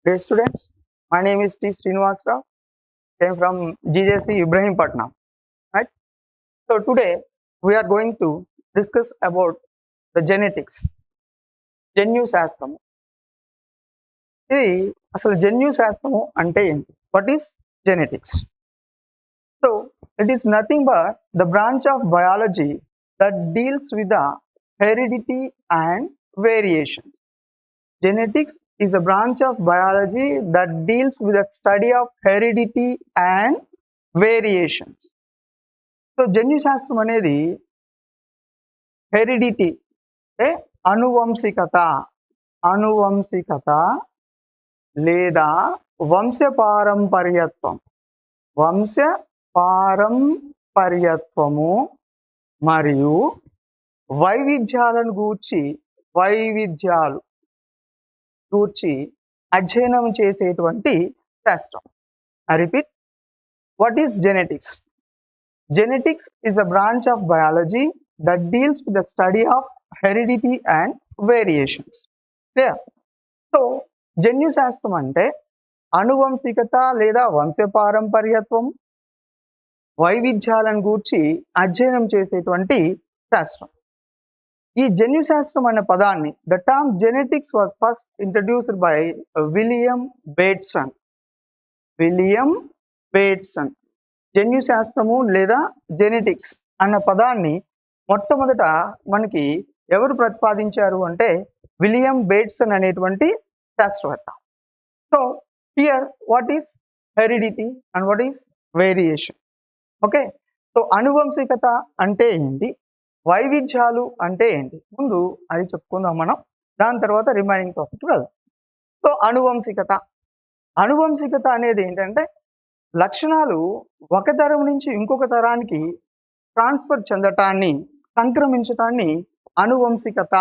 Dear students, my name is T. Srinivas Rao. I am from GJC Ibrahimpatnam. Right? So today we are going to discuss about the genetics, జన్యు శాస్త్రము. ఇది అసలు జన్యు శాస్త్రము అంటే ఏంటి? What is genetics? So it is nothing but the branch of biology that deals with the heredity and variations. Genetics is a branch of biology that deals with the study of heredity and variations. So జన్యు శాస్త్రం అనేది heredity అంటే అనువంశికత లేదా వంశపారంపర్యత్వము మరియు వైవిధ్యాలను గూర్చి అధ్యయనం చేసేటువంటి శాస్త్రం. I repeat, what is genetics? Genetics is a branch of biology that deals with the study of heredity and variations. Clear? So, జన్యు శాస్త్రం అంటే అనువంశికత లేదా వంశపారంపర్యత్వం వైవిధ్యాలను గూర్చి అధ్యయనం చేసేటువంటి శాస్త్రం. ఈ జన్యు శాస్త్రం అనే పదాన్ని the term genetics was first introduced by William Bateson. జన్యు శాస్త్రము లేదా జెనెటిక్స్ అన్న పదాన్ని మొట్టమొదట మనకి ఎవరు ప్రతిపాదించారు అంటే విలియం బేట్సన్ అనేటువంటి శాస్త్రవేత్త. So here what is heredity and what is variation? Okay, so అనువంశికత అంటే ఏంటి, వైవిధ్యాలు అంటే ఏంటి, ముందు అది చెప్పుకుందాం మనం. దాని తర్వాత రిమైనింగ్ టాపిక్ వెళ్దాం. సో అనువంశికత అనేది ఏంటంటే లక్షణాలు ఒక తరం నుంచి ఇంకొక తరానికి ట్రాన్స్ఫర్ చెందటాన్ని, సంక్రమించటాన్ని అనువంశికత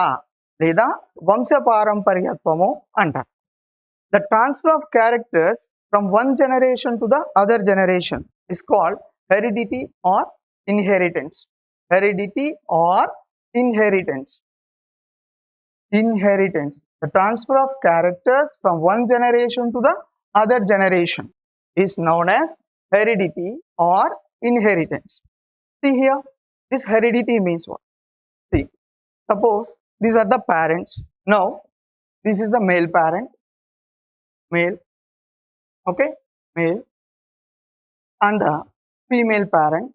లేదా వంశపారంపర్యత్వము అంటారు. The transfer of characters from one generation to the other generation is called heredity or inheritance. The transfer of characters from one generation to the other generation is known as heredity or inheritance. See here, this heredity means what? See, suppose these are the parents. Now this is the male parent, okay, male, and the female parent,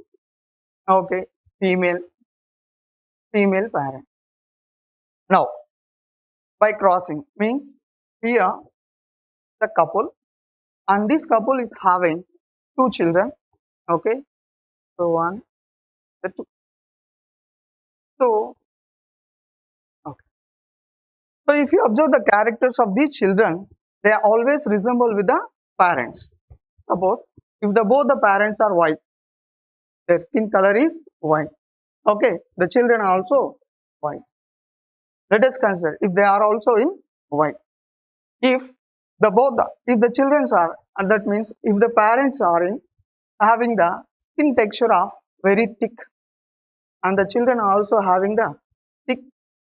okay, female parent. Now by crossing means here the couple, and this couple is having two children, okay, so one, the two, so okay, so if you observe the characters of these children, they always resemble with the parents. Suppose if both the parents are white, their skin color is white, okay, the children are also white. Let us consider if they are also in white. If the children are, and that means if the parents are in having the skin texture of very thick, and the children are also having the thick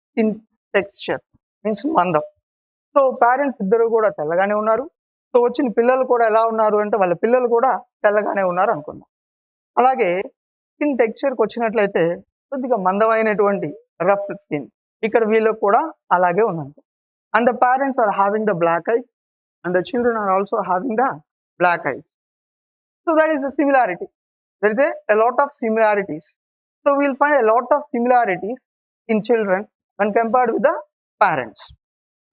skin texture, means mandam. So parents ఇద్దరు కూడా తెల్లగానే ఉన్నారు. So వచ్చిన పిల్లలు కూడా ఎలా ఉన్నారు అంటే వాళ్ళ పిల్లలు కూడా తెల్లగానే ఉన్నారు అనుకుందాం. అలాగే స్కిన్ టెక్స్చర్కి వచ్చినట్లయితే కొద్దిగా మందమైనటువంటి రఫ్ స్కిన్, ఇక్కడ వీళ్ళకు కూడా అలాగే ఉన్నది. And the parents are having the black eyes and the children are also having the black eyes. So that is a similarity. There is a lot of similarities. So we will find a lot of similarities in children when compared with the parents.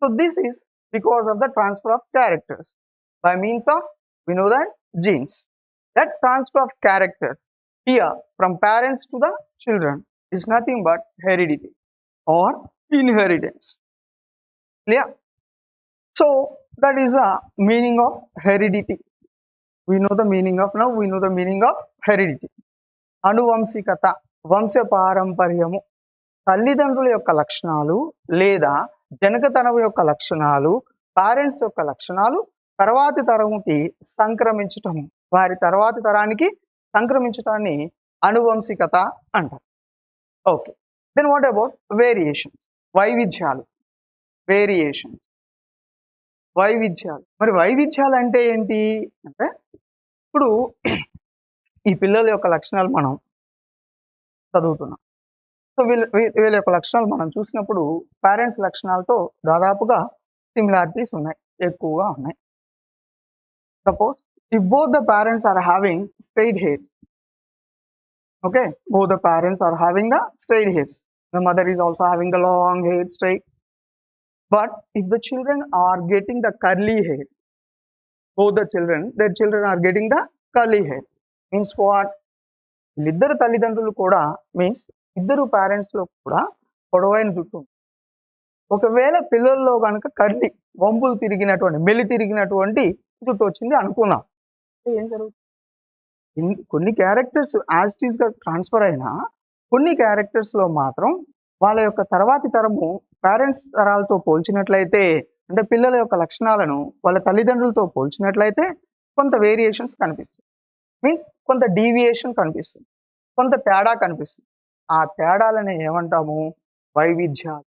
So this is because of the transfer of characters by means of, we know that, genes. That transfer of characters here from parents to the children is nothing but heredity or inheritance. Clear? So that is the meaning of heredity. We know the meaning of heredity. అనువంశికత, వంశపారంపర్యము, తల్లిదండ్రుల యొక్క లక్షణాలు లేదా జనకతనం యొక్క లక్షణాలు, parents యొక్క లక్షణాలు తర్వాతి తరంకి సంక్రమించటము, వారి తర్వాతి తరానికి సంక్రమించటాన్ని అనువంశికత అంటారు. Okay, then what about variations, వైవిధ్యాలు, వేరియేషన్స్. వైవిధ్యాలు. మరి వైవిధ్యాలు అంటే ఏంటి అంటే ఇప్పుడు ఈ పిల్లల యొక్క లక్షణాలు మనం చదువుతున్నాం. సో వీళ్ళ యొక్క లక్షణాలు మనం చూసినప్పుడు పేరెంట్స్ లక్షణాలతో దాదాపుగా సిమిలారిటీస్ ఉన్నాయి, ఎక్కువగా ఉన్నాయి. Suppose if both the parents are having straight hairs, okay, both the parents are having the straight hairs, the mother is also having the long hair straight, but if the children are getting the curly hair, both the children, their children are getting the curly hair, means what? వీళ్ళిద్దరు తల్లిదండ్రులు కూడా means ఇద్దరు parents లో కూడా పొడవైన జుట్టు. ఒకవేళ పిల్లల్లో కనుక కర్లీ వంపులు తిరిగినటువంటి మెల్లి తిరిగినటువంటి జుట్టు వచ్చింది అనుకున్నాం, ఏం జరుగుతుంది? కొన్ని క్యారెక్టర్స్ యాజ్ ఇట్ ఈస్ గా ట్రాన్స్ఫర్ అయినా కొన్ని క్యారెక్టర్స్ లో మాత్రం వాళ్ళ యొక్క తర్వాతి తరము పేరెంట్స్ తరాలతో పోల్చినట్లయితే, అంటే పిల్లల యొక్క లక్షణాలను వాళ్ళ తల్లిదండ్రులతో పోల్చినట్లయితే కొంత వేరియేషన్స్ కనిపిస్తుంది, మీన్స్ కొంత డీవియేషన్ కనిపిస్తుంది, కొంత తేడా కనిపిస్తుంది. ఆ తేడాలని ఏమంటాము? వైవిధ్యాలు.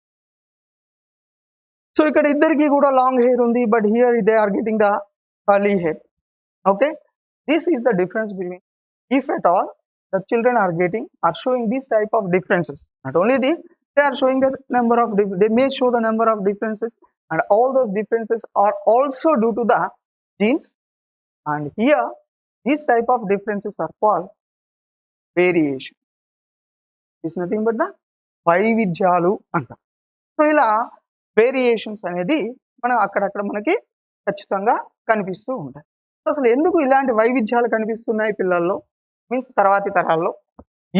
సో ఇక్కడ ఇద్దరికి కూడా లాంగ్ హెయిర్ ఉంది, but here they are getting the curly hair. Okay, this is the difference between, if at all the children are showing these type of differences. Not only this, they are showing the number of they may show the number of differences, and all those differences are also due to the genes, and here these type of differences are called variation. It's nothing but the వైవిధ్యాలు అంటాం. So ఇలా variations అనేది మనం అక్కడక్కడ మనకి ఖచ్చితంగా కనిపిస్తూ ఉంటాయి. అసలు ఎందుకు ఇలాంటి వైవిధ్యాలు కనిపిస్తున్నాయి పిల్లల్లో, మీన్స్ తర్వాతి తరాల్లో?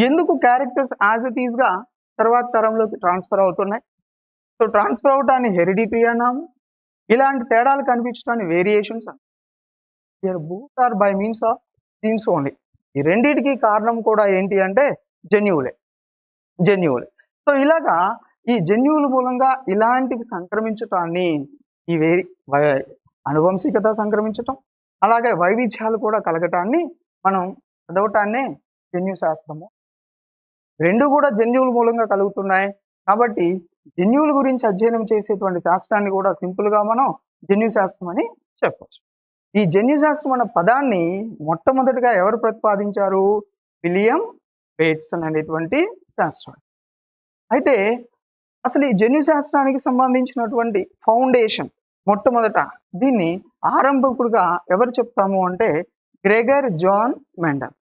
ఎందుకు క్యారెక్టర్స్ యాజ్ ఇట్ ఈస్ గా తర్వాతి తరంలోకి ట్రాన్స్ఫర్ అవుతున్నాయి? సో ట్రాన్స్ఫర్ అవటాన్ని హెరిడిటరీ అన్నాము, ఇలాంటి తేడాలు కనిపించడాన్ని వేరియేషన్స్ అన్నాము. Here both are by means of genes only. ఈ రెండింటికి కారణం కూడా ఏంటి అంటే జన్యువులే. సో ఇలాగా ఈ జన్యువుల మూలంగా ఇలాంటివి సంక్రమించటాన్ని ఈ అనువంశికత సంక్రమించటం, అలాగే వైవిధ్యాలు కూడా కలగటాన్ని మనం చదవటాన్నే జన్యు శాస్త్రము. రెండు కూడా జన్యువుల మూలంగా కలుగుతున్నాయి కాబట్టి జన్యువుల గురించి అధ్యయనం చేసేటువంటి శాస్త్రాన్ని కూడా సింపుల్ గా మనం జన్యు శాస్త్రం అని చెప్పవచ్చు. ఈ జన్యు శాస్త్రం అన్న పదాన్ని మొట్టమొదటిగా ఎవరు ప్రతిపాదించారు? విలియం బేట్సన్ అనేటువంటి శాస్త్రం. అయితే అసలు ఈ జన్యు శాస్త్రానికి సంబంధించినటువంటి ఫౌండేషన్ మొట్టమొదట దీన్ని ఆరంభకుడుగా ఎవరు చెప్తాము అంటే Gregor Johann Mendel.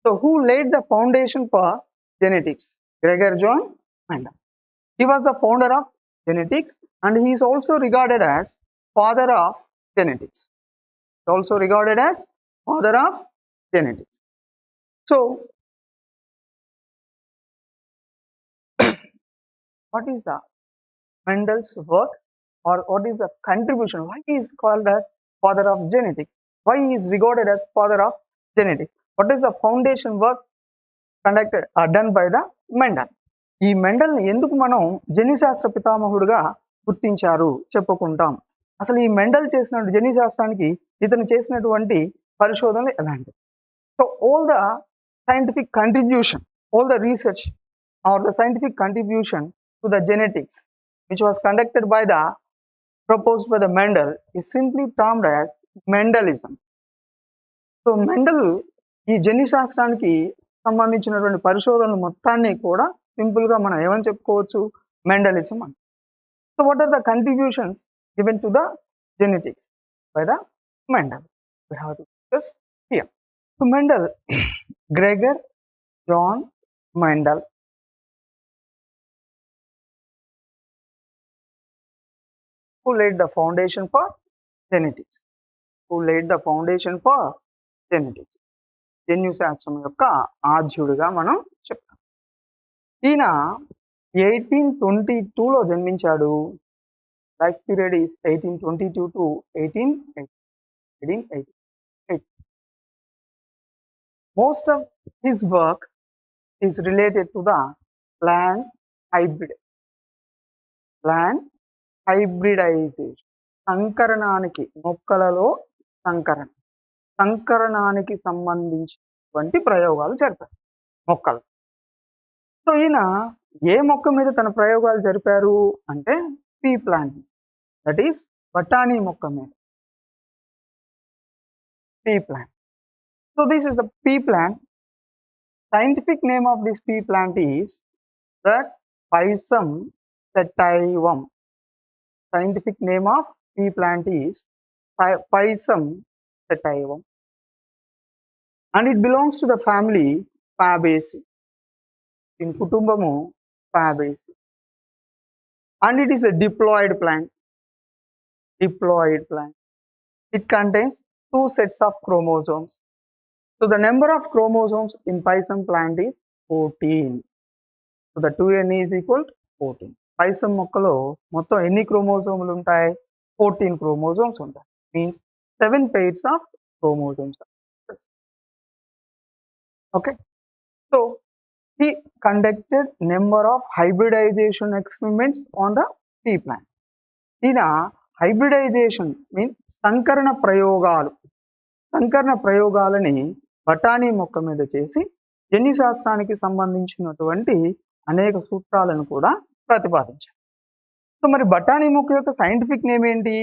So who laid the foundation for genetics? Gregor Johann Mendel. He was the founder of genetics and he is also regarded as father of genetics. Also regarded as father of genetics. So what is the Mendel's work, or what is the contribution? Why he is called as father of genetics? Why he is regarded as father of genetics? What is the foundation work conducted or done by the Mendel? ఈ Mendel ని ఎందుకు మనం జన్యుశాస్త్ర పితామహుడుగా గుర్తించారు చెప్పుకుంటాం. అసలు ఈ Mendel చేసిన జన్యుశాస్త్రానికి ఇతను చేసినటువంటి పరిశోధనలు ఎలాంటివి? So all the scientific contribution, all the research or the scientific contribution to the genetics which was conducted by the proposed by the Mendel is simply termed as Mendelism. So Mendel ఈ జన్యుశాస్త్రానికి సంబంధించినటువంటి పరిశోధనలు మొత్తాన్ని కూడా simple గా మనం ఏమని చెప్పుకోవచ్చు? Mendelism అని. So what are the contributions given to the genetics by the Mendel? We have to discuss here. So Mendel, Gregor John Mendel, who laid the foundation for genetics? Who laid the foundation for genetics? జన్యు శాస్త్రం యొక్క ఆద్యుడిగా మనం చెప్తాం. ఈయన 1822లో జన్మించాడు. Life period is 1822 to 1880. Most of his work is related to the plant hybridization. సంకరణానికి, మొక్కలలో సంకరణానికి సంబంధించినటువంటి ప్రయోగాలు జరిపారు మొక్కలు. సో ఈయన ఏ మొక్క మీద తన ప్రయోగాలు జరిపారు అంటే పీ ప్లాంట్, దట్ ఈస్ బఠానీ మొక్క మీద pea plant. So this is the pea plant. Scientific name of this pea plant is the Pisum sativum. Scientific name of pea plant is Pisum sativum, and it belongs to the family Fabaceae. In kutumbamu Fabaceae, and it is a diploid plant. Diploid plant. It contains two sets of chromosomes. So the number of chromosomes in Pisum plant is 14. So the 2n is equal to 14. Pisum మొక్కలో మొత్తం ఎన్ని క్రోమోజోములు ఉంటాయి? 14 chromosomes ఉంటాయి. Means 7 pairs of chromosomes. Okay. So he conducted number of hybridization experiments on the pea plant. ఈయన hybridisation means సంకరణ ప్రయోగాలని బఠానీ మొక్క మీద చేసి జన్యుశాస్త్రానికి సంబంధించినటువంటి అనేక సూత్రాలను కూడా ప్రతిపాదించారు. సో మరి బఠానీ మొక్క యొక్క సైంటిఫిక్ నేమ్ ఏంటి?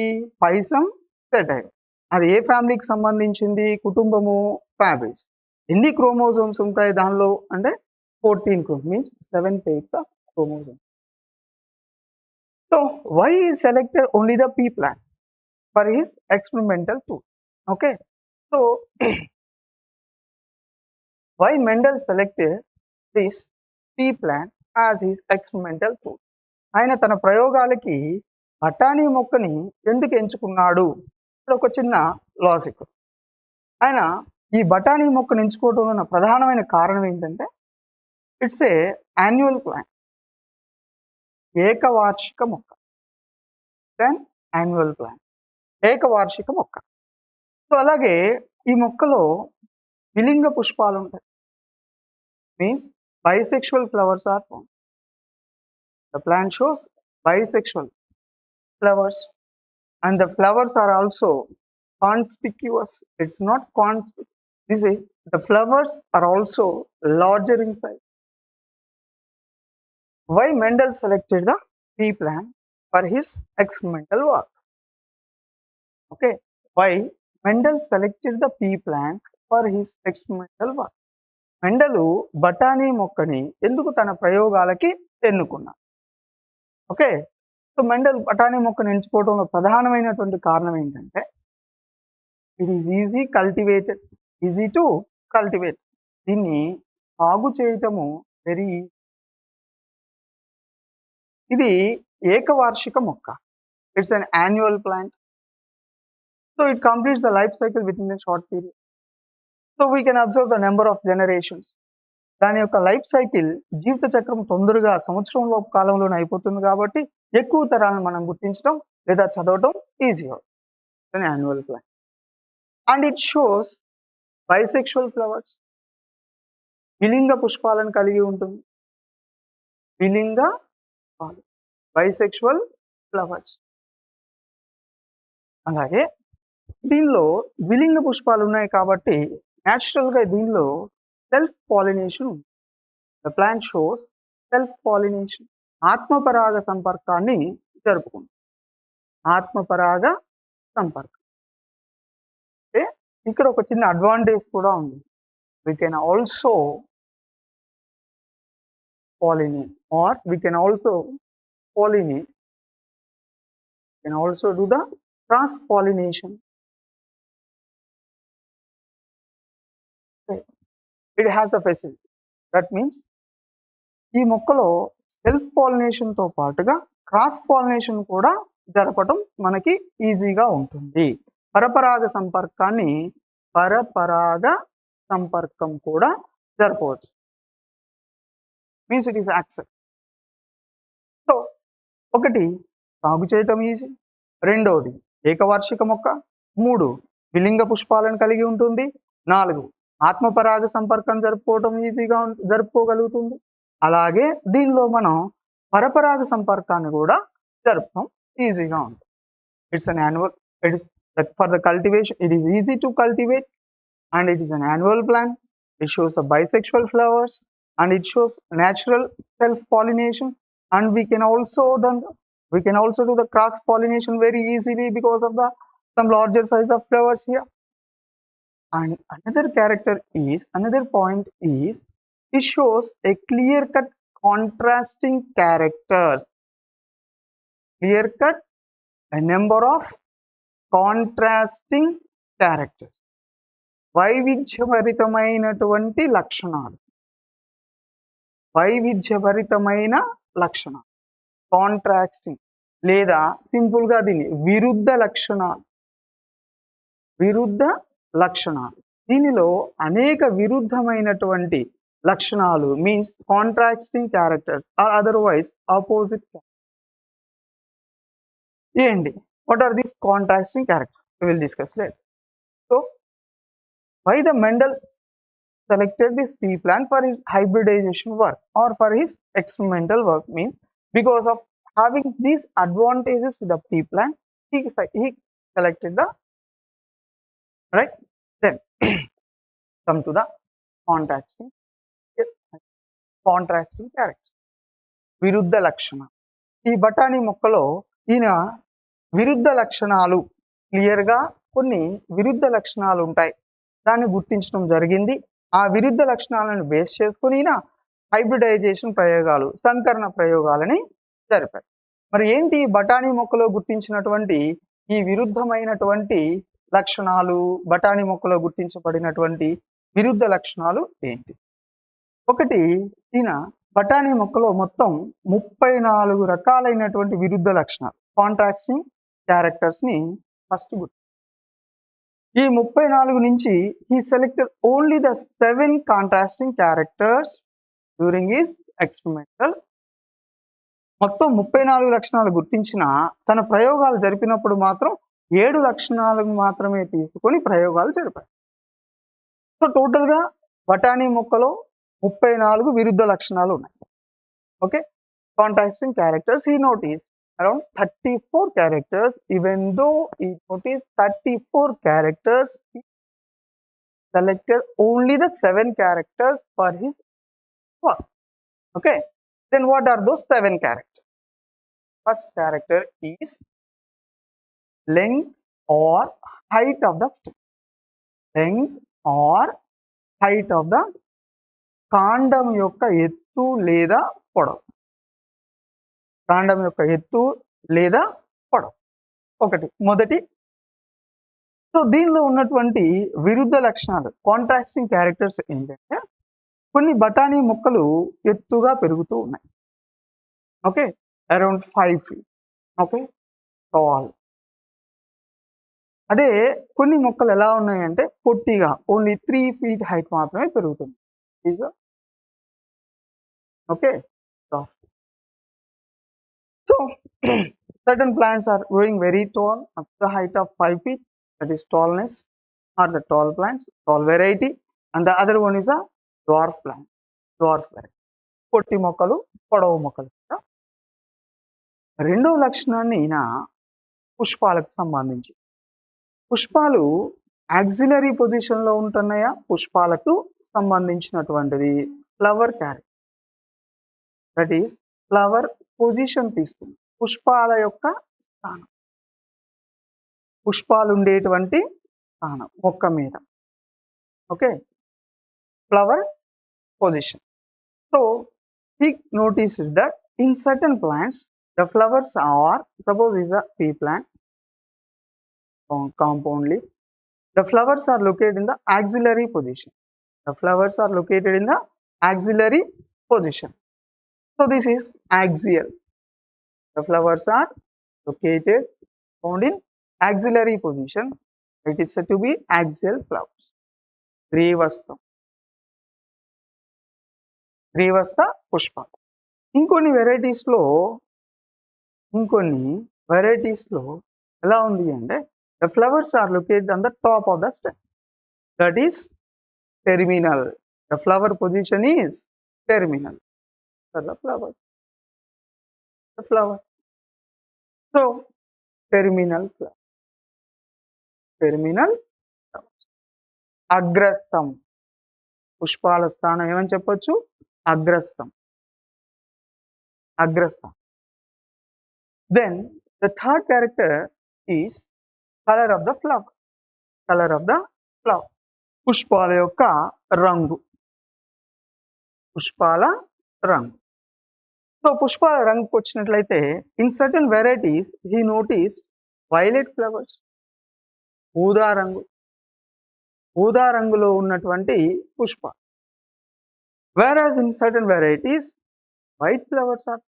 పైసమ్ సెటైవ్. అది ఏ ఫ్యామిలీకి సంబంధించింది? కుటుంబము ఫ్యాబేస్. ఎన్ని క్రోమోజోమ్స్ ఉంటాయి దానిలో అంటే 14 means 7 pairs of chromosomes. So why he selected only the pea plant for his experimental tool? Okay, so why Mendel selected this pea plant as his experimental tool? ఆయన తన ప్రయోగాలకి బఠానీ మొక్కని ఎందుకు ఎంచుకున్నాడు? ఇక్కడ ఒక చిన్న లాజిక్. ఆయన ఈ బఠానీ మొక్కను ఎంచుకోవడం వల్ల ప్రధానమైన కారణం ఏంటంటే ఇట్స్ ఏ యాన్యువల్ ప్లాంట్, ఏకవార్షిక మొక్క. దెన్ యాన్యువల్ ప్లాంట్, ఏకవార్షిక మొక్క. సో అలాగే ఈ మొక్కలో విలింగ పుష్పాలు ఉంటాయి. Means bisexual flowers are found. The plant shows bisexual flowers, and the flowers are also conspicuous. It's not conspicuous. This is the flowers are also larger in size. Why Mendel selected the pea plant for his experimental work? Okay, why Mendel selected the pea plant for his experimental work? మెండలు బఠానీ మొక్కని ఎందుకు తన ప్రయోగాలకి ఎన్నుకున్నారు? Okay, so Mendel బఠానీ మొక్కను ఎంచుకోవడంలో ప్రధానమైనటువంటి కారణం ఏంటంటే it is easy to cultivate. దీన్ని సాగు చేయటము వెరీ ఈజీ. ఇది ఏకవార్షిక మొక్క. It's an annual plant. So it completes the life cycle with in a short period. So we can observe the number of generations. దాని యొక్క లైఫ్ సైకిల్ జీవిత చక్రం తొందరగా సంవత్సరంలో కాలంలోనే అయిపోతుంది కాబట్టి ఎక్కువ తరాలను మనం గుర్తించడం లేదా చదవడం ఈజీ అవుతుంది. Annual plant and it shows bisexual flowers. విలింగ పుష్పాలను కలిగి ఉంటుంది. విలింగ బైసెక్షువల్ ఫ్లవర్స్. అలాగే దీనిలో విలింగ పుష్పాలు ఉన్నాయి కాబట్టి న్యాచురల్ గా దీనిలో సెల్ఫ్ పాలినేషన్ ఉంది. The plant shows self pollination. ఆత్మపరాగ సంపర్కాన్ని జరుపుకుంటుంది. ఆత్మపరాగ సంపర్కం. అంటే ఇక్కడ ఒక చిన్న అడ్వాంటేజ్ కూడా ఉంది. we can also pollinate, or we can also pollinate, can also do the cross pollination. It has a facility. That means ఈ మొక్కలో సెల్ఫ్ పాలినేషన్ తో పాటుగా క్రాస్ పాలినేషన్ కూడా జరపడం మనకి ఈజీగా ఉంటుంది. పరపరాగ సంపర్కం కూడా జరపవచ్చు. Means it is accept. So ఒకటి సాగు చేయటం ఈజీ, రెండోది ఏకవార్షిక మొక్క, 3 విలింగ పుష్పాలను కలిగి ఉంటుంది, 4 ఆత్మపరాగ సంపర్కం జరుపుకోగలుగుతుంది. అలాగే దీనిలో మనం పరపరాగ సంపర్కాన్ని కూడా జరపడం ఈజీగా ఉంటుంది. It's an annual, it is for the cultivation, it is easy to cultivate, and it is an annual plant. It shows the bisexual flowers, and it shows natural self pollination, and we can also We can also do the cross pollination very easily because of the some larger size of flowers here. And another point is it shows a clear cut contrasting character. Clear cut a number of contrasting characters, వైవిధ్యభరితమైనటువంటి లక్షణాలు, వైవిధ్యభరితమైన లక్షణాలు, contrasting లేదా simple గా దీన్ని విరుద్ధ లక్షణాలు. విరుద్ధ లక్షణాలు, దీనిలో అనేక విరుద్ధమైనటువంటి లక్షణాలు means contrasting characters or otherwise opposite. ఏంటి what are these contrasting characters? We will discuss later. So why the Mendel selected this pea plant for his hybridization work or for his experimental work means because of having these advantages with the pea plant, he selected the right. Then come to the contrasting characters. విరుద్ధ లక్షణ. ఈ బఠానీ మొక్కలో ఈయన విరుద్ధ లక్షణాలు క్లియర్గా కొన్ని విరుద్ధ లక్షణాలు ఉంటాయి, దాన్ని గుర్తించడం జరిగింది. ఆ విరుద్ధ లక్షణాలను బేస్ చేసుకుని హైబ్రిడైజేషన్ ప్రయోగాలు, సంకరణ ప్రయోగాలని జరిపారు. మరి ఏంటి బఠానీ మొక్కలో గుర్తించినటువంటి ఈ విరుద్ధమైనటువంటి లక్షణాలు, బఠానీ మొక్కలో గుర్తించబడినటువంటి విరుద్ధ లక్షణాలు ఏంటి? ఒకటి, ఈయన బఠానీ మొక్కలో మొత్తం 34 రకాలైనటువంటి విరుద్ధ లక్షణాలు, కాంట్రాస్టింగ్ క్యారెక్టర్స్ ని ఫస్ట్ గుర్తు. ఈ 34 నుంచి he selected only the 7 contrasting characters during his experimental. మొత్తం 34 లక్షణాలు గుర్తించిన తన ప్రయోగాలు జరిపినప్పుడు మాత్రం 7 లక్షణాలను మాత్రమే తీసుకొని ప్రయోగాలు జరిపారు. సో టోటల్ గా బఠానీ మొక్కలో 34 విరుద్ధ లక్షణాలు ఉన్నాయి. Okay, contrasting characters he noticed around 34 characters. Even though he noticed 34 characters, he selected only the 7 characters for his work. Okay, then what are those 7 characters? First character is length or height of the stem. Length or height of the కాండం యొక్క ఎత్తు లేదా పొడవు. కాండం యొక్క ఎత్తు లేదా పొడవు ఒకటి, మొదటి. సో దీనిలో ఉన్నటువంటి విరుద్ధ లక్షణాలు, కాంట్రాస్టింగ్ క్యారెక్టర్స్ ఏంటంటే కొన్ని బఠానీ మొక్కలు ఎత్తుగా పెరుగుతూ ఉన్నాయి. Okay, around 5 feet. Okay, tall. అదే కొన్ని మొక్కలు ఎలా ఉన్నాయంటే పొట్టిగా ఓన్లీ 3 feet హైట్ మాత్రమే పెరుగుతుంది. Okay, so certain plants are growing very tall up to the height of 5 feet, that is tallness or the tall plants, tall variety, and the other one is a dwarf plant, dwarf variety. పొట్టి మొక్కలు, పొడవు మొక్కలు. రెండవ లక్షణాన్ని పుష్పాలకు సంబంధించి, పుష్పాలు auxiliary position లో ఉంటున్నాయా, పుష్పాలకు సంబంధించినటువంటిది flower character, that is flower position తీసుకుంది. పుష్పాల యొక్క స్థానం, పుష్పాలు ఉండేటువంటి స్థానం మొక్క మీద. Okay, flower position. So he noticed that in certain plants the flowers are, suppose is a pea plant, compound leaf, the flowers are located in the axillary position. The flowers are located in the axillary position. So this is axial. The flowers are located, found in axillary position. It is said to be axial flowers. గ్రీవస్థం, గ్రీవస్థ పుష్పాలు. ఇంకొన్ని varieties లో ఎలా ఉంది అంటే the flowers are located on the top of the stem, that is terminal. The flower position is terminal for the flower. So terminal flower, terminal flowers. అగ్రస్థం, పుష్పాల స్థానం ఏమని చెప్పొచ్చు, అగ్రస్థం. అగ్రస్థం Then the third character is color of the flower. Color of the flower. పుష్పాల యొక్క రంగు. పుష్పాల రంగు. So పుష్పాల రంగుకు వచ్చినట్లయితే in certain varieties he noticed violet flowers. ఊదా రంగు. ఊదా రంగులో ఉన్నటువంటి Pushpa. Whereas in certain varieties white flowers are.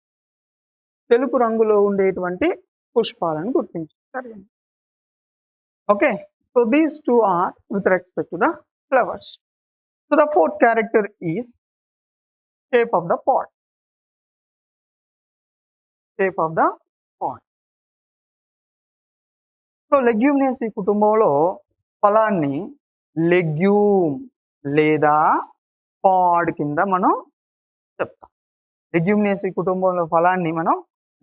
తెలుపు రంగులో ఉండేటువంటి పుష్పాలను గుర్తించారు. Okay, so these two are with respect to the flowers. So the fourth character is shape of the pod. Shape of the pod. So Leguminaceae కుటుంబంలో ఫలాన్ని legume లేదా పాడ్ కింద మనం చెప్తాం. లెగ్యూమినేసి కుటుంబంలో ఫలాన్ని మనం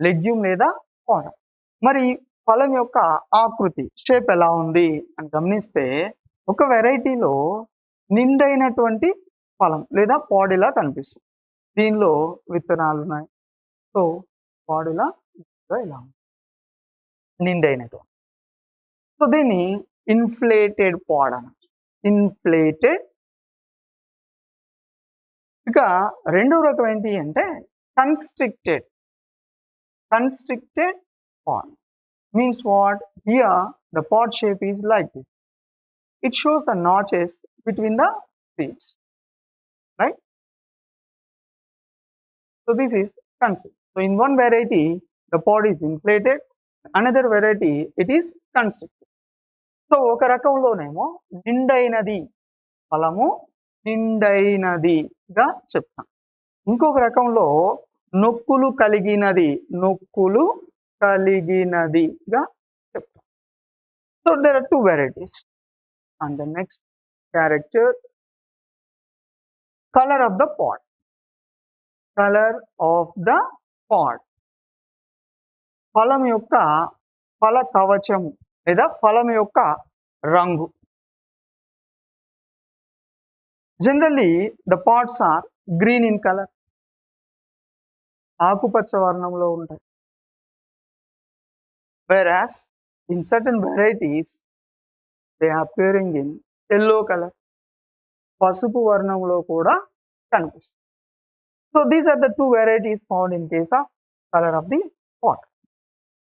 లెగ్యూమ్ లేదా పాడ్. మరి ఫలం యొక్క ఆకృతి షేప్ ఎలా ఉంది అని గమనిస్తే ఒక వెరైటీలో నిండైనటువంటి ఫలం లేదా పాడ్ ఇలా కనిపిస్తుంది. దీనిలో విత్తనాలు ఉన్నాయి. సో పాడ్ ఇలా ఇలా ఉంది నిండైనటువంటి. సో దీన్ని ఇన్ఫ్లేటెడ్ పాడ్ అనొచ్చు. ఇన్ఫ్లేటెడ్. ఇక రెండవ రకం ఏంటి అంటే constricted. Constricted pod means what? Here the pod shape is like this. It shows the notches between the seeds, right? So this is concept. So in one variety the pod is inflated, another variety it is constricted. So ఒక రకంలోనేమో నిండైనది ఫలము నిండైనదిగా చెప్తాం. ఇంకొక రకంలో నొక్కులు కలిగినది నొక్కులు కలిగినదిగా చెప్తాం. So there are two varieties. And the next character, color of the pod. Color of the pod. ఫలం యొక్క ఫల కవచము లేదా ఫలం యొక్క రంగు. Generally the pods are green in color. ఆకుపచ్చ వర్ణంలో ఉంటాయి. Whereas in certain varieties they are appearing in yellow color. పసుపు వర్ణంలో కూడా కనిపిస్తుంది. So these are the two varieties found in case of color of the pod.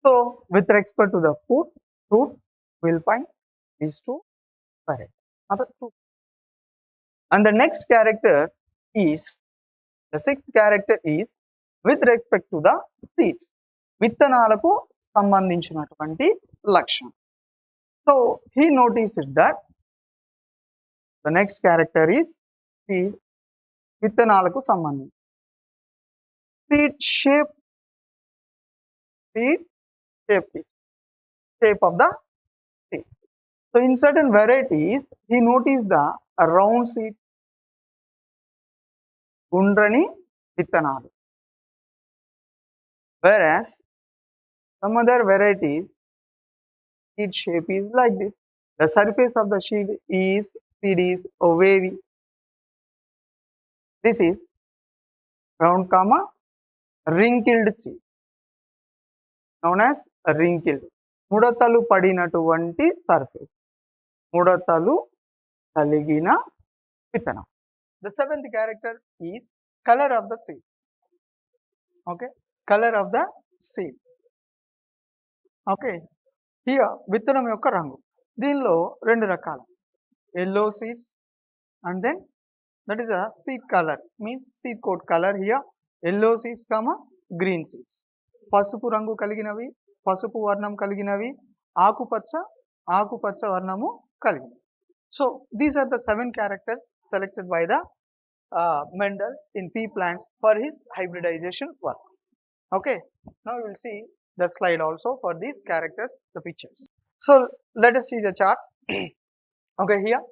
So with respect to the fruit we will find these two varieties. Other two. And the next character is, the sixth character is with respect to the seeds. విత్తనాలకు సంబంధించినటువంటి లక్షణం. So he noticed that the next character is seed. విత్తనాలకు సంబంధించి seed shape. Seed shape is shape of the seed. So in certain varieties he noticed the round seed. గుండ్రని విత్తనాలు. Whereas some other varieties seed shape is like this. The surface of the seed is wavy. This is round comma wrinkled seed, known as wrinkled. ముడతలు పడినటువంటి surface. ముడతలు కలిగిన విత్తనం. The seventh character is color of the seed. Okay, color of the seed. Okay, here విత్తనం యొక్క రంగు. దీనిలో రెండు రకాలు. Yellow seeds and then that is a seed color, means seed coat color here. Yellow seeds comma green seeds. పసుపు రంగు కలిగినవి, పసుపు వర్ణం కలిగినవి, ఆకుపచ్చ వర్ణము కలిగినవి. So these are the 7 characters selected by the Mendel in pea plants for his hybridization work. Okay, now we will see the slide also for these characters, the pictures. So let us see the chart. Okay, here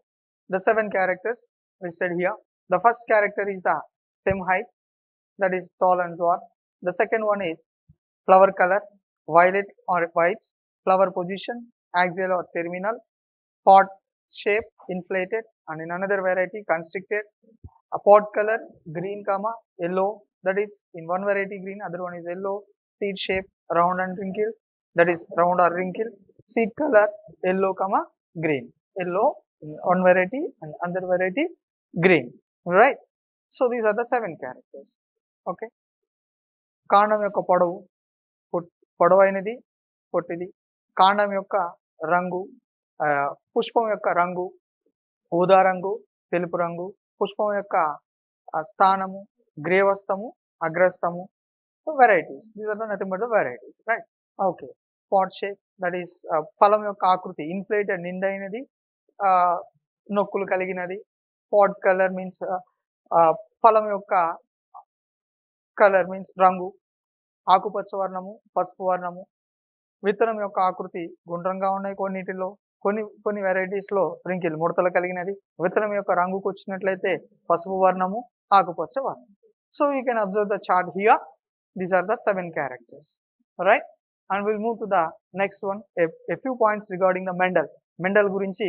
the 7 characters listed here. The first character is the stem height, that is tall and dwarf. The second one is flower color, violet or white. Flower position, axial or terminal. Pod shape, inflated, and in another variety constricted. A pod color, green comma yellow, that is in one variety green, other one is yellow. Seed shape round and wrinkle, that is round or wrinkle. Seed color yellow comma green, yellow in one variety and another variety green, right? So these are the 7 characters. Okay, కాండం యొక్క పొడవు పొడవైనది పొట్టిది, కాండం యొక్క రంగు, పుష్పం యొక్క రంగు ఊదా రంగు, తెలుపు రంగు, పుష్పం యొక్క స్థానము, గ్రేవస్తము, అగ్రస్తము, varieties. These are nothing but the varieties, right? Okay. Pod shape, that is ఫలం యొక్క ఆకృతి, inflated నిండైనది, నొక్కులు కలిగినది. పాడ్ కలర్ మీన్స్ ఫలం యొక్క కలర్ మీన్స్ రంగు, ఆకుపచ్చ వర్ణము, పసుపు వర్ణము. విత్తనం యొక్క ఆకృతి గుండ్రంగా ఉన్నాయి కొన్నిటిలో, కొన్ని varieties లో రింకిల్ ముడతలు కలిగినది. విత్తనం యొక్క రంగుకు వచ్చినట్లయితే పసుపు వర్ణము, ఆకుపచ్చ వర్ణం. So you can observe the chart here. These are the 7 characters, right? And we'll move to the next one. A few points regarding the Mendel. Mendel గురించి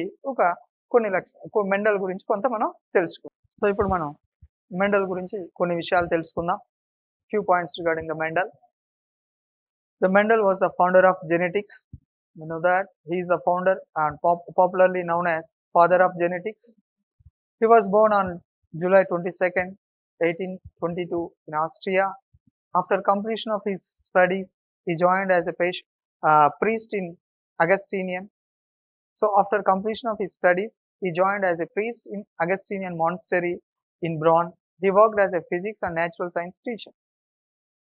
Mendel గురించి కొంత మనం తెలుసుకుందాం. సో ఇప్పుడు మనం Mendel గురించి కొన్ని విషయాలు తెలుసుకుందాం. Few points regarding the Mendel. The Mendel was the founder of genetics. You know that he is the founder and popularly known as father of genetics. He was born on July 22nd, 1822 in Austria. After completion of his studies, he joined as a priest in Augustinian. So after completion of his studies, he joined as a priest in Augustinian monastery in Bonn. He worked as a physics and natural science teacher.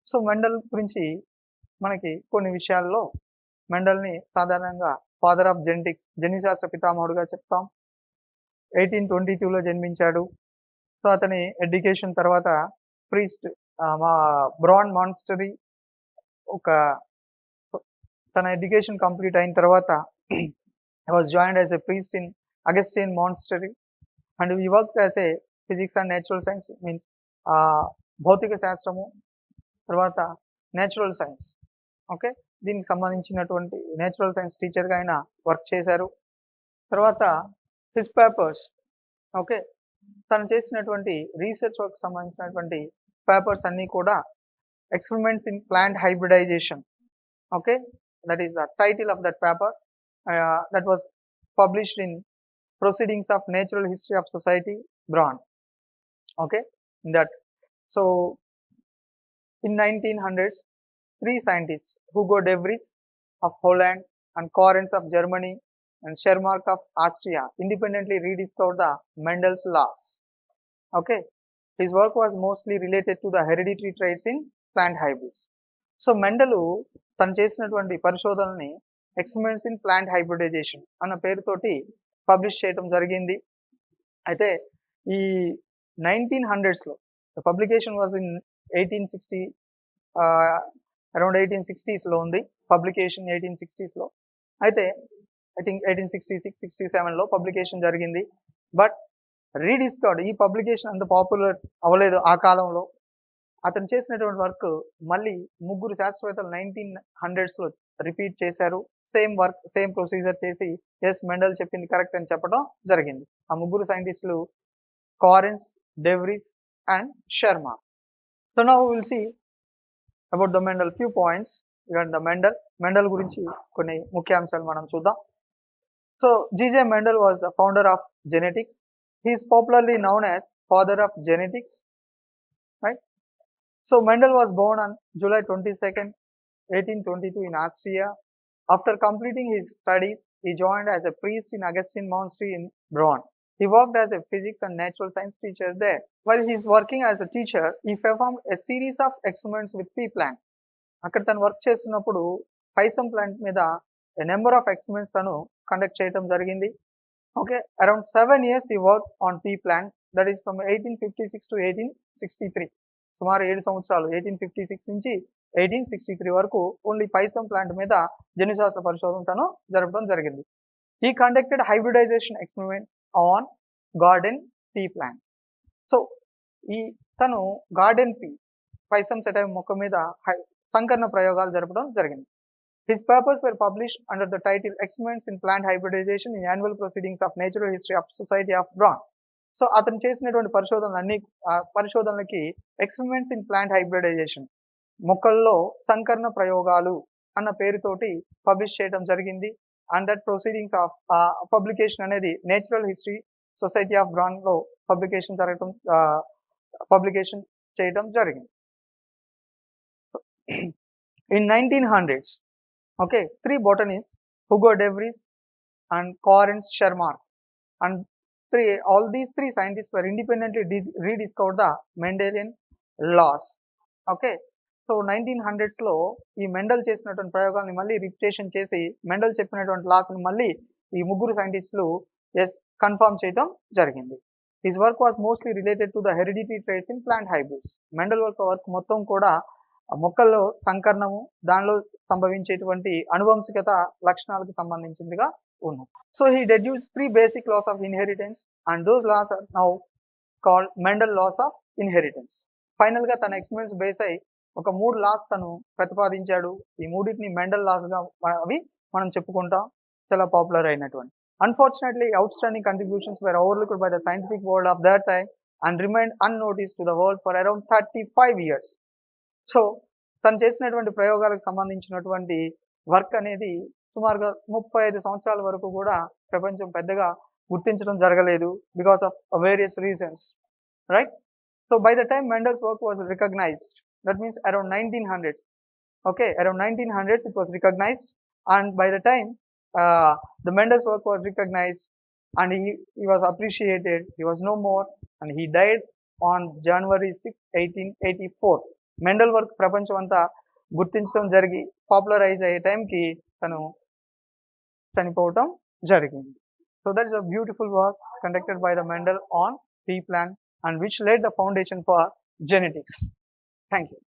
So Mendel గురించి మనకి కొన్ని విషయాల్లో మెండల్ని సాధారణంగా father of genetics, జన్యుశాస్త్ర పితామహుడుగా చెప్తాం. 1822లో జన్మించాడు. So అతని education తర్వాత ప్రీస్ట్ మా బ్రాన్ మాన్స్టరీ తన ఎడ్యుకేషన్ కంప్లీట్ అయిన తర్వాత was joined as a priest in Augustine monastery and he work as a physics and natural science means భౌతిక శాస్త్రము తర్వాత నేచురల్ సైన్స్, ఓకే, దీనికి సంబంధించినటువంటి నేచురల్ సైన్స్ టీచర్గా ఆయన వర్క్ చేశారు. తర్వాత హిస్ పేపర్స్, ఓకే, తను చేసినటువంటి రీసెర్చ్ వర్క్ సంబంధించినటువంటి పేపర్స్ అన్నీ కూడా experiments in plant hybridization, okay, that is the title of that paper, that was published in proceedings of natural history of society Brunn, okay, that. So in 1900s, 3 scientists, Hugo de Vries of Holland and Correns of Germany and Schermark of Austria, independently rediscovered the Mendel's laws. Okay, his work was mostly related to the hereditary traits in plant hybrids. So Mendel తను చేసినటువంటి పరిశోధనని experiments in plant hybridisation అన్న పేరుతోటి publish చేయడం జరిగింది. అయితే ఈ 1900sలో the publication was in 1860, around 1860sలో ఉంది పబ్లికేషన్, 1860sలో. అయితే ఐ థింక్ 1866, 67లో పబ్లికేషన్ జరిగింది. బట్ రీడిస్కవర్డ్, ఈ పబ్లికేషన్ అంత పాపులర్ అవ్వలేదు ఆ కాలంలో. అతను చేసినటువంటి వర్క్ మళ్ళీ 3 శాస్త్రవేత్తలు 1900sలో రిపీట్ చేశారు. సేమ్ వర్క్, సేమ్ ప్రొసీజర్ చేసి ఎస్ మెండల్ చెప్పింది కరెక్ట్ అని చెప్పడం జరిగింది. ఆ 3 సైంటిస్టులు Correns, de Vries and Schermark. So now we will see about the Mendel, few points regarding the Mendel గురించి కొన్ని ముఖ్యాంశాలు మనం చూద్దాం. So G.J. Mendel was the founder of genetics. He is popularly known as father of genetics, right? So Mendel was born on July 22nd, 1822 in Austria. After completing his studies, he joined as a priest in Augustine Monastery in Bonn. He worked as a physics and natural science teacher there. While he is working as a teacher, he performed a series of experiments with pea plant. అక్కడ తను work చేస్తున్నప్పుడు పైసం plant మీద a number of experiments తను conduct చేయడం జరిగింది. Okay, around 7 years he worked on pea plant, that is from 1856 to 1863. సుమారు 7 సంవత్సరాలు 1856 నుంచి 1863 వరకు ఓన్లీ పైసం ప్లాంట్ మీద జన్యుశాస్త్ర పరిశోధన తను జరపడం జరిగింది. He conducted hybridization experiment on garden pea plant. So తను గార్డెన్ పీ, పైసం సెటైవ్ మొక్క మీద సంకరణ ప్రయోగాలు జరపడం జరిగింది. His papers were published under the title Experiments in Plant Hybridization in Annual Proceedings of Natural History of Society of Bonn. So అతను చేసినటువంటి పరిశోధనలకి experiments in plant hybridisation, మొక్కల్లో సంకరణ ప్రయోగాలు అన్న పేరుతోటి పబ్లిష్ చేయడం జరిగింది. And that proceedings of publication అనేది natural history society of Brunn లో పబ్లికేషన్ చేయడం జరిగింది. In 1900s, okay, three botanists, Hugo de Vries and Lawrence Sherman, and all these three scientists were independently rediscovered the Mendelian laws. Okay, so 1900s లో ఈ Mendel చేసినటువంటి ప్రయోగాన్ని మళ్ళీ repetition చేసి Mendel చెప్పినటువంటి లాస్ ని మళ్ళీ ఈ ముగ్గురు సైంటిస్టులు కన్ఫర్మ్ చేయడం జరిగింది. His work was mostly related to the hereditary traits in plant hybrids. Mendel work మొత్తం కూడా మొక్కల్లో సంకరణము, దానిలో సంభవించేటువంటి అనువంశికత లక్షణాలకు సంబంధించిందిగా ఉన్నాయి. So he deduced 3 basic laws of inheritance and those laws are now called Mendel laws of inheritance. Final గా తన experiments base అయి ఒక 3 లాస్ తను ప్రతిపాదించాడు. ఈ మూడింటిని మెండల్ లాస్ గా అవి మనం చెప్పుకుంటాం, చాలా పాపులర్ అయినటువంటి. Unfortunately, outstanding contributions were overlooked by the scientific world of that time and remained unnoticed to the world for around 35 years. So తను చేసినటువంటి ప్రయోగాలకు సంబంధించినటువంటి వర్క్ అనేది సుమారుగా 35 సంవత్సరాల వరకు కూడా ప్రపంచం పెద్దగా గుర్తించడం జరగలేదు, because of various reasons, right? So by the time Mendel's work was recognized, that means around 1900s, okay, around 1900s it was recognized, and by the time the Mendel's work was recognized and he was appreciated, he was no more and he died on January 6, 1884. Mendel work ప్రపంచం అంతా గుర్తించడం జరిగి popularise అయ్యే టైంకి తను చనిపోవటం జరిగింది. So that is a beautiful work conducted by the Mendel on tree plant and which laid the foundation for genetics. Thank you.